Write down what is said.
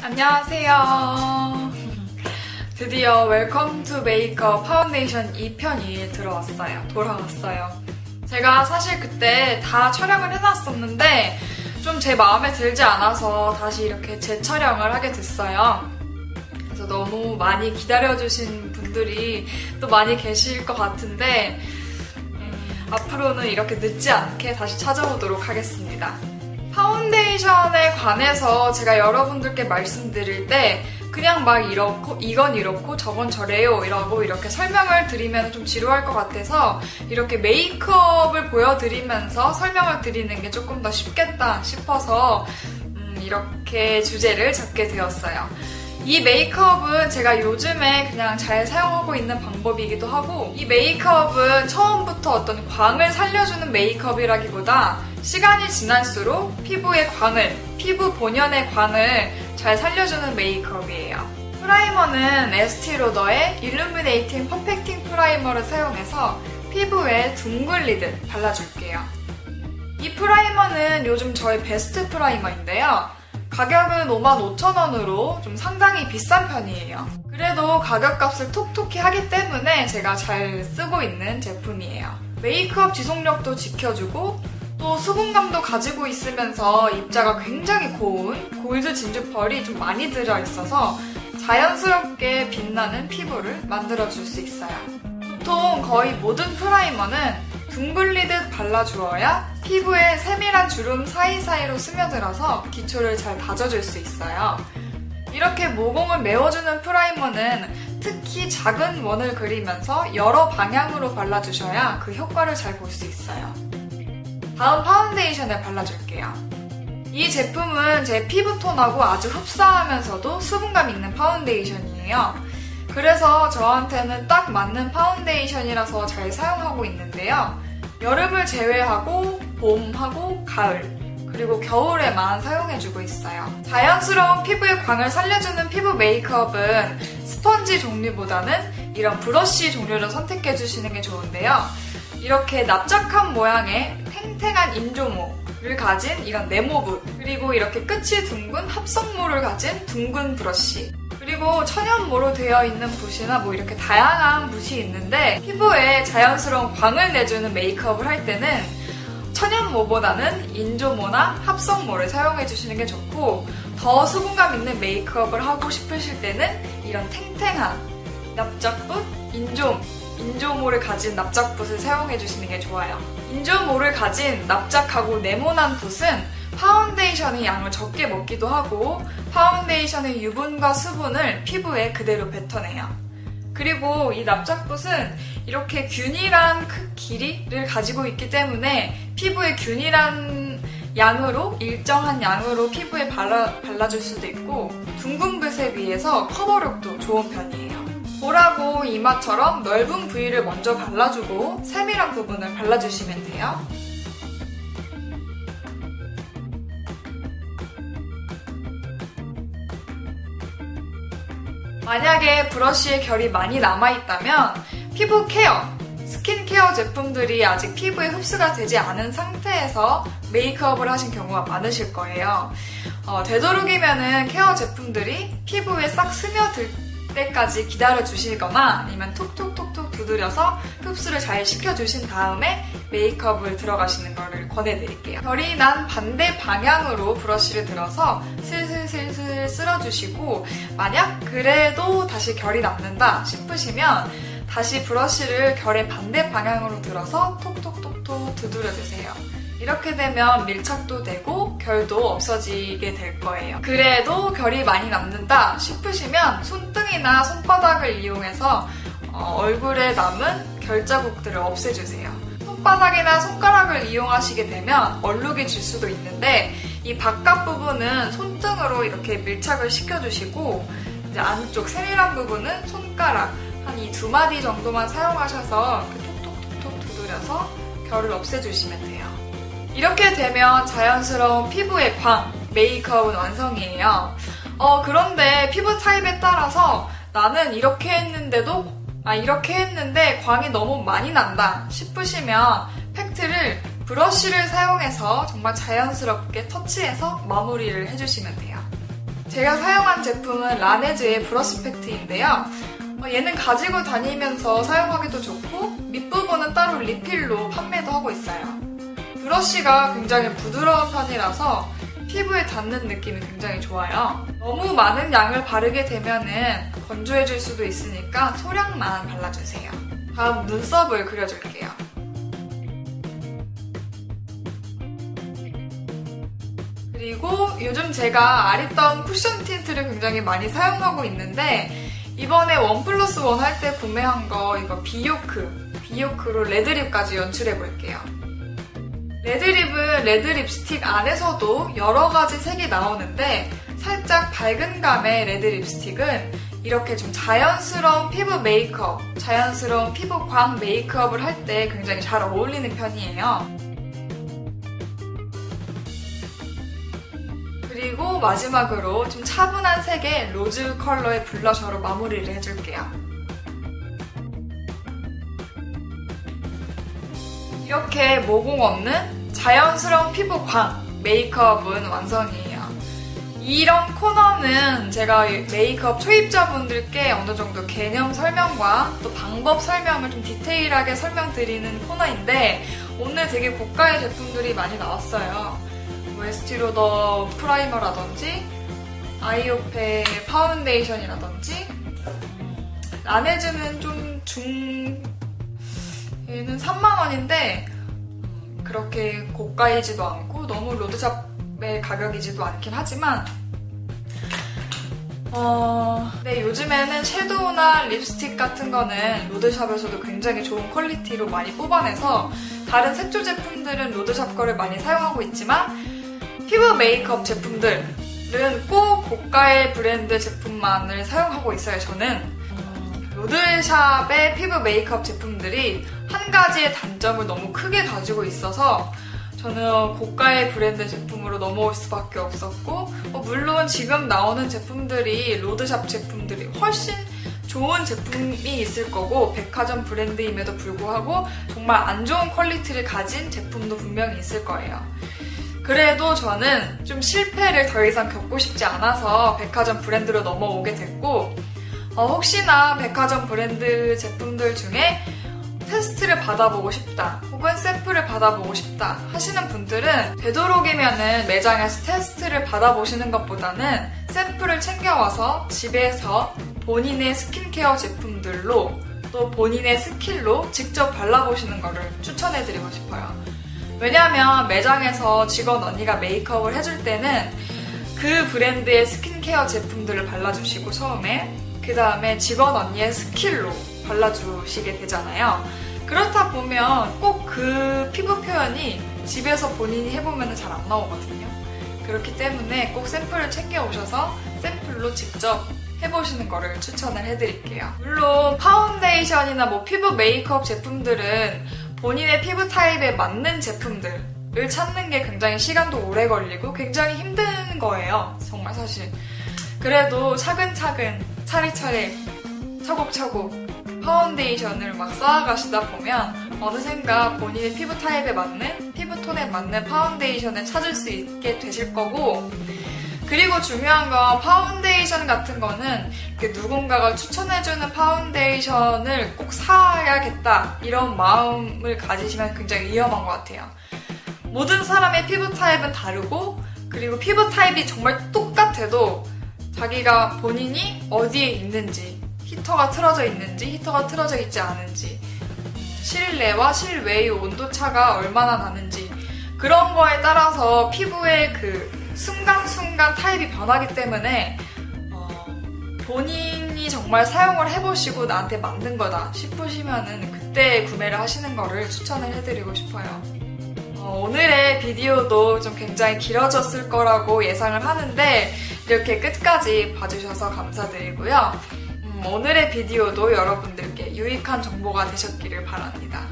안녕하세요. 드디어 웰컴 투 메이크업 파운데이션 2편이 돌아왔어요. 제가 사실 그때 다 촬영을 해놨었는데 좀 제 마음에 들지 않아서 다시 이렇게 재촬영을 하게 됐어요. 그래서 너무 많이 기다려주신 분들이 또 많이 계실 것 같은데 앞으로는 이렇게 늦지 않게 다시 찾아오도록 하겠습니다. 파운데이션에 관해서 제가 여러분들께 말씀드릴 때 그냥 막 이건 이렇고 저건 저래요 이러고 이렇게 설명을 드리면 좀 지루할 것 같아서 이렇게 메이크업을 보여드리면서 설명을 드리는 게 조금 더 쉽겠다 싶어서 이렇게 주제를 잡게 되었어요. 이 메이크업은 제가 요즘에 그냥 잘 사용하고 있는 방법이기도 하고 이 메이크업은 처음부터 어떤 광을 살려주는 메이크업이라기보다 시간이 지날수록 피부의 광을, 피부 본연의 광을 잘 살려주는 메이크업이에요. 프라이머는 에스티로더의 일루미네이팅 퍼펙팅 프라이머를 사용해서 피부에 둥글리듯 발라줄게요. 이 프라이머는 요즘 저의 베스트 프라이머인데요. 가격은 55,000원으로 좀 상당히 비싼 편이에요. 그래도 가격값을 톡톡히 하기 때문에 제가 잘 쓰고 있는 제품이에요. 메이크업 지속력도 지켜주고 또 수분감도 가지고 있으면서 입자가 굉장히 고운 골드 진주펄이 좀 많이 들어있어서 자연스럽게 빛나는 피부를 만들어줄 수 있어요. 보통 거의 모든 프라이머는 둥글리듯 발라주어야 피부에 세밀한 주름 사이사이로 스며들어서 기초를 잘 다져줄 수 있어요. 이렇게 모공을 메워주는 프라이머는 특히 작은 원을 그리면서 여러 방향으로 발라주셔야 그 효과를 잘 볼 수 있어요. 다음 파운데이션을 발라줄게요. 이 제품은 제 피부톤하고 아주 흡사하면서도 수분감 있는 파운데이션이에요. 그래서 저한테는 딱 맞는 파운데이션이라서 잘 사용하고 있는데요. 여름을 제외하고 봄하고 가을 그리고 겨울에만 사용해주고 있어요. 자연스러운 피부의 광을 살려주는 피부 메이크업은 스펀지 종류보다는 이런 브러쉬 종류를 선택해주시는 게 좋은데요. 이렇게 납작한 모양의 탱탱한 인조모를 가진 이런 네모붓 그리고 이렇게 끝이 둥근 합성모를 가진 둥근 브러쉬 그리고 천연모로 되어 있는 붓이나 뭐 이렇게 다양한 붓이 있는데 피부에 자연스러운 광을 내주는 메이크업을 할 때는 천연모보다는 인조모나 합성모를 사용해주시는 게 좋고 더 수분감 있는 메이크업을 하고 싶으실 때는 이런 탱탱한 납작붓, 인조모를 가진 납작붓을 사용해주시는 게 좋아요. 인조모를 가진 납작하고 네모난 붓은 파운데이션의 양을 적게 먹기도 하고 파운데이션의 유분과 수분을 피부에 그대로 뱉어내요. 그리고 이 납작붓은 이렇게 균일한 길이를 가지고 있기 때문에 피부에 균일한 양으로 일정한 양으로 피부에 발라줄 수도 있고 둥근 붓에 비해서 커버력도 좋은 편이에요. 볼하고 이마처럼 넓은 부위를 먼저 발라주고 세밀한 부분을 발라주시면 돼요. 만약에 브러쉬에 결이 많이 남아있다면 피부 케어, 스킨케어 제품들이 아직 피부에 흡수가 되지 않은 상태에서 메이크업을 하신 경우가 많으실 거예요. 되도록이면은 케어 제품들이 피부에 싹 스며들 때까지 기다려주시거나 아니면 톡톡톡톡 두드려서 흡수를 잘 시켜주신 다음에 메이크업을 들어가시는 거를 권해드릴게요. 결이 난 반대 방향으로 브러쉬를 들어서 슬슬슬슬 쓸어주시고 만약 그래도 다시 결이 남는다 싶으시면 다시 브러쉬를 결의 반대 방향으로 들어서 톡톡톡톡 두드려주세요. 이렇게 되면 밀착도 되고 결도 없어지게 될 거예요. 그래도 결이 많이 남는다 싶으시면 손등이나 손바닥을 이용해서 얼굴에 남은 결자국들을 없애주세요. 손바닥이나 손가락을 이용하시게 되면 얼룩이 질 수도 있는데 이 바깥 부분은 손등으로 이렇게 밀착을 시켜주시고 이제 안쪽 세밀한 부분은 손가락 한 이 2마디 정도만 사용하셔서 톡톡톡톡 두드려서 결을 없애주시면 돼요. 이렇게 되면 자연스러운 피부의 광, 메이크업은 완성이에요. 그런데 피부 타입에 따라서 나는 이렇게 했는데 광이 너무 많이 난다 싶으시면 팩트를 브러쉬를 사용해서 정말 자연스럽게 터치해서 마무리를 해주시면 돼요. 제가 사용한 제품은 라네즈의 브러쉬 팩트인데요. 얘는 가지고 다니면서 사용하기도 좋고 밑부분은 따로 리필로 판매도 하고 있어요. 브러쉬가 굉장히 부드러운 편이라서 피부에 닿는 느낌이 굉장히 좋아요. 너무 많은 양을 바르게 되면은 건조해질 수도 있으니까 소량만 발라주세요. 다음 눈썹을 그려줄게요. 그리고 요즘 제가 아리따운 쿠션 틴트를 굉장히 많이 사용하고 있는데 이번에 1+1 할 때 구매한 거 이거 비요크로 레드립까지 연출해볼게요. 레드립은 레드 립스틱 안에서도 여러 가지 색이 나오는데 살짝 밝은 감의 레드 립스틱은 이렇게 좀 자연스러운 피부 메이크업, 자연스러운 피부 광 메이크업을 할 때 굉장히 잘 어울리는 편이에요. 그리고 마지막으로 좀 차분한 색의 로즈 컬러의 블러셔로 마무리를 해줄게요. 이렇게 모공 없는 자연스러운 피부 광 메이크업은 완성이에요. 이런 코너는 제가 메이크업 초입자분들께 어느 정도 개념 설명과 또 방법 설명을 좀 디테일하게 설명드리는 코너인데 오늘 되게 고가의 제품들이 많이 나왔어요. 에스티로더 프라이머라든지 아이오페 파운데이션이라든지 라네즈는 좀 얘는 3만원인데 그렇게 고가이지도 않고 너무 로드샵의 가격이지도 않긴 하지만 네, 요즘에는 섀도우나 립스틱 같은 거는 로드샵에서도 굉장히 좋은 퀄리티로 많이 뽑아내서 다른 색조 제품들은 로드샵 거를 많이 사용하고 있지만 피부 메이크업 제품들은 꼭 고가의 브랜드 제품만을 사용하고 있어요. 저는 로드샵의 피부 메이크업 제품들이 한 가지의 단점을 너무 크게 가지고 있어서 저는 고가의 브랜드 제품으로 넘어올 수밖에 없었고 물론 지금 나오는 제품들이 로드샵 제품들이 훨씬 좋은 제품이 있을 거고 백화점 브랜드임에도 불구하고 정말 안 좋은 퀄리티를 가진 제품도 분명히 있을 거예요. 그래도 저는 좀 실패를 더 이상 겪고 싶지 않아서 백화점 브랜드로 넘어오게 됐고 혹시나 백화점 브랜드 제품들 중에 테스트를 받아보고 싶다 혹은 샘플을 받아보고 싶다 하시는 분들은 되도록이면은 매장에서 테스트를 받아보시는 것보다는 샘플을 챙겨와서 집에서 본인의 스킨케어 제품들로 또 본인의 스킬로 직접 발라보시는 거를 추천해드리고 싶어요. 왜냐하면 매장에서 직원 언니가 메이크업을 해줄 때는 그 브랜드의 스킨케어 제품들을 발라주시고 처음에 그 다음에 직원 언니의 스킬로 발라주시게 되잖아요. 그렇다 보면 꼭 그 피부 표현이 집에서 본인이 해보면 잘 안 나오거든요. 그렇기 때문에 꼭 샘플을 챙겨오셔서 샘플로 직접 해보시는 거를 추천을 해드릴게요. 물론 파운데이션이나 피부 메이크업 제품들은 본인의 피부 타입에 맞는 제품들을 찾는 게 굉장히 시간도 오래 걸리고 굉장히 힘든 거예요. 정말 사실. 그래도 차근차근 차례차례 차곡차곡 파운데이션을 막 쌓아가시다 보면 어느샌가 본인의 피부 타입에 맞는 피부톤에 맞는 파운데이션을 찾을 수 있게 되실 거고 그리고 중요한 건 파운데이션 같은 거는 누군가가 추천해주는 파운데이션을 꼭 사야겠다 이런 마음을 가지시면 굉장히 위험한 것 같아요. 모든 사람의 피부 타입은 다르고 그리고 피부 타입이 정말 똑같아도 자기가 본인이 어디에 있는지 히터가 틀어져 있는지 히터가 틀어져 있지 않은지 실내와 실외의 온도차가 얼마나 나는지 그런 거에 따라서 피부의 그 순간순간 타입이 변하기 때문에 본인이 정말 사용을 해보시고 나한테 맞는 거다 싶으시면은 그때 구매를 하시는 거를 추천을 해드리고 싶어요. 오늘의 비디오도 좀 굉장히 길어졌을 거라고 예상을 하는데 이렇게 끝까지 봐주셔서 감사드리고요. 오늘의 비디오도 여러분들께 유익한 정보가 되셨기를 바랍니다.